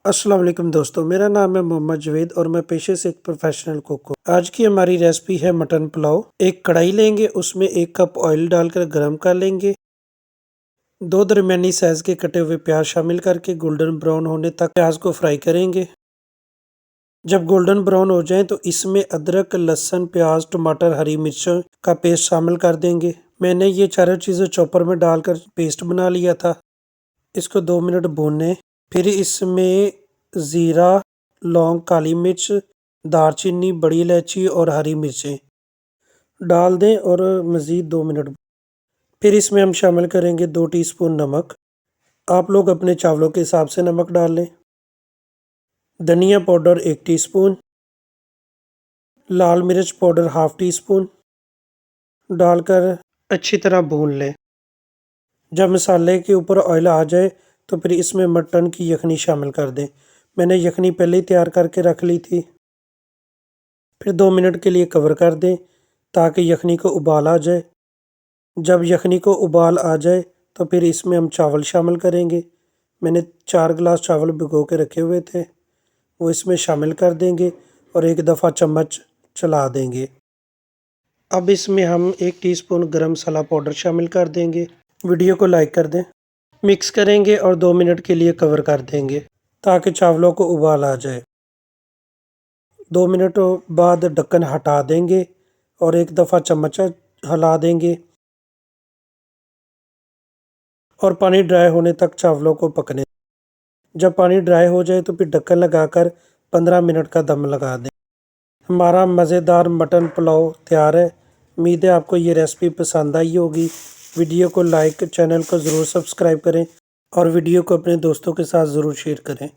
अस्सलाम वालेकुम दोस्तों, मेरा नाम है मोहम्मद जवेद और मैं पेशे से एक प्रोफेशनल कुक हूँ। आज की हमारी रेसिपी है मटन पुलाव। एक कढ़ाई लेंगे, उसमें 1 कप ऑयल डालकर गरम कर लेंगे। 2 दरमियानी साइज के कटे हुए प्याज शामिल करके गोल्डन ब्राउन होने तक प्याज को फ्राई करेंगे। जब गोल्डन ब्राउन हो जाए तो इसमें अदरक, लहसुन, प्याज, टमाटर, हरी मिर्च का पेस्ट शामिल कर देंगे। मैंने ये चारों चीज़ें चॉपर में डालकर पेस्ट बना लिया था। इसको 2 मिनट भूनें। फिर इसमें ज़ीरा, लौंग, काली मिर्च, दालचीनी, बड़ी इलायची और हरी मिर्चें डाल दें और मज़ीद 2 मिनट। फिर इसमें हम शामिल करेंगे 2 टीस्पून नमक। आप लोग अपने चावलों के हिसाब से नमक डाल लें। धनिया पाउडर 1 टीस्पून, लाल मिर्च पाउडर हाफ़ टी स्पून डालकर अच्छी तरह भून लें। जब मसाले के ऊपर ऑयल आ जाए तो फिर इसमें मटन की यखनी शामिल कर दें। मैंने यखनी पहले ही तैयार करके रख ली थी। फिर 2 मिनट के लिए कवर कर दें ताकि यखनी को उबाल आ जाए। जब यखनी को उबाल आ जाए तो फिर इसमें हम चावल शामिल करेंगे। मैंने 4 गिलास चावल भिगो के रखे हुए थे, वो इसमें शामिल कर देंगे और एक दफ़ा चम्मच चला देंगे। अब इसमें हम 1 टीस्पून गरम मसाला पाउडर शामिल कर देंगे। वीडियो को लाइक कर दें। मिक्स करेंगे और 2 मिनट के लिए कवर कर देंगे ताकि चावलों को उबाल आ जाए। 2 मिनट बाद ढक्कन हटा देंगे और एक दफ़ा चम्मच हिला देंगे और पानी ड्राई होने तक चावलों को पकने। जब पानी ड्राई हो जाए तो फिर ढक्कन लगाकर 15 मिनट का दम लगा दें। हमारा मज़ेदार मटन पुलाव तैयार है। उम्मीद है आपको ये रेसिपी पसंद आई होगी। वीडियो को लाइक, चैनल को ज़रूर सब्सक्राइब करें और वीडियो को अपने दोस्तों के साथ ज़रूर शेयर करें।